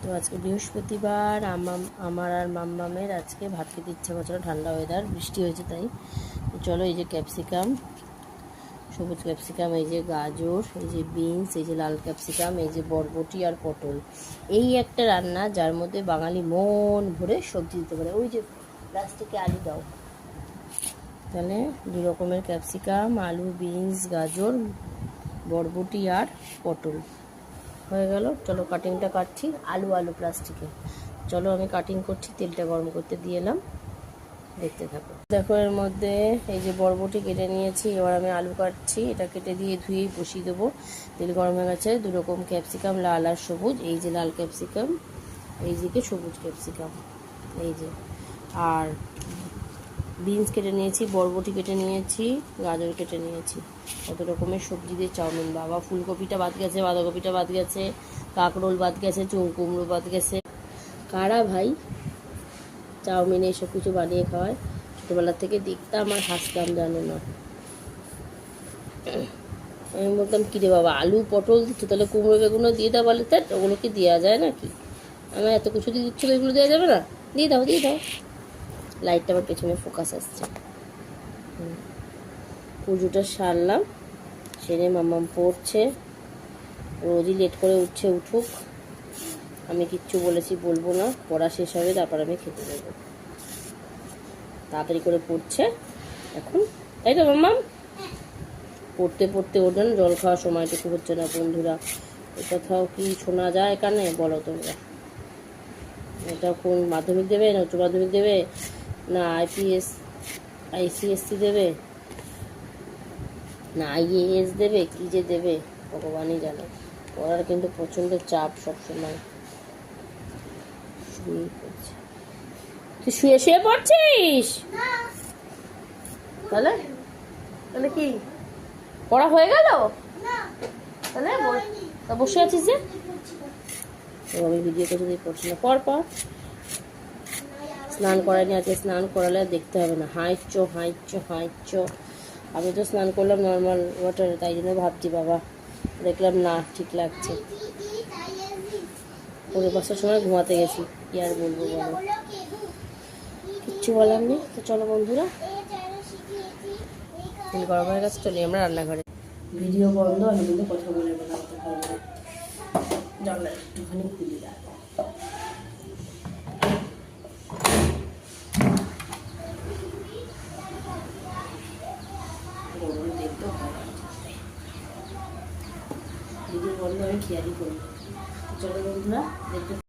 তো আজকে বৃহস্পতিবার আমার আর মাম্মামের আজকে ভাত খেতে ইচ্ছা করছিল, ঠান্ডা ওয়েদার, বৃষ্টি হয়েছে তাই। তো চলো, এই যে ক্যাপসিকাম, সবুজ ক্যাপসিকাম, এই যে গাজর, এই যে বিনস, এই যে লাল ক্যাপসিকাম, এই যে বরবটি আর পটল, এই একটা রান্না যার মধ্যে বাঙালি মন ভরে সবজি দিতে পারে। ওই যে প্লাস্টিকে আলু দাও, তাহলে 2 রকমের ক্যাপসিকাম, আলু, বিনস, গাজর, বরবটি আর পটল হয়ে গেল। চলো কাটিংটা কাটছি। আলু প্লাস্টিকে। চলো আমি কাটিং করছি, তেলটা গরম করতে দিয়ে এলাম, দেখতে থাকো। দেখো এর মধ্যে এই যে বরবটি কেটে নিয়েছি, এবার আমি আলু কাটছি। এটা কেটে দিয়ে ধুয়েই বসিয়ে দেবো। তেল গরম হয়ে গেছে। 2 রকম ক্যাপসিকাম, লাল আর সবুজ, এই যে লাল ক্যাপসিকাম, এই দিকে সবুজ ক্যাপসিকাম, এই যে, আর বিনস কেটে নিয়েছি, বরবটি কেটে নিয়েছি, গাজর কেটে নিয়েছি। কত রকমের সবজি দিয়ে চাউমিন। বাবা, ফুলকপিটা বাদ গেছে, বাঁধাকপিটা বাদ গেছে, কাঁকরোল বাদ গেছে, কুমড়ো বাদ গেছে। কারা ভাই চাউমিনে এসব কিছু বানিয়ে খাওয়ায়? ছোটোবেলার থেকে দেখতাম আর হাসতাম, জানো না। আমি বলতাম, কিরে বাবা, আলু পটল দিচ্ছ, তাহলে কুমড়ো বেগুনও দিয়ে দাও। বলে তাই, ওগুলো কি দেওয়া যায় নাকি? আমার এত কিছু দিয়ে দিচ্ছ, এগুলো দেওয়া যাবে না? দিয়ে দাও। লাইটটা আবার পেছনে ফোকাস আসছে। পুজোটা সারলাম, সেরে মাম্মাম পড়ছে। রোজই লেট করে উঠছে, উঠুক, আমি কিচ্ছু বলবো না। পড়া শেষ হবে, তারপর আমি খেতে দেবো। তাড়াতাড়ি করে পড়ছে এখন, তাই তো মাম্মাম? পড়তে ওর জন্য জল খাওয়ার সময়টুকু হচ্ছে না। বন্ধুরা, এ কথাও কি শোনা যায় কানে? বলো তোমরা। এটা কোন মাধ্যমিক দেবে, না উচ্চ মাধ্যমিক দেবে, না ICSC দেবে, না IAS দেবে, কী যে দেবে ভগবানই জানে। পড়ার কিন্তু প্রচণ্ড চাপ সবসময়। তুই শুয়ে পড়ছিস? তাহলে তাহলে কি পড়া হয়ে গেল? তাহলে তা বসে আছিস যে? আমি ভিডিও করতে দিয়ে পড়ছি না। পর স্নান করায়নি আজকে, স্নান করালে দেখতে হবে না। হাঁচো। আমি তো স্নান করলাম নর্মাল ওয়াটারে, তাই জন্য ভাবছি বাবা, দেখলাম না ঠিক লাগছে। 5:30টার সময় ঘুমাতে গেছি, কি আর বলবো বলো, কিচ্ছু বলার নেই। তো চলো বন্ধুরা, তেল গরম হয়ে গেছে, চলি আমরা রান্নাঘরে। ভিডিও বন্ধ, আমি কিন্তু কথা বলে বানাতে পারবো না। জানলা একটুখানি খুলে রাখবো। গরম দেখতেও ভালো লাগছে, ভিডিও বন্ধ আমি খেয়ালই করি। চলো বন্ধুরা, দেখতে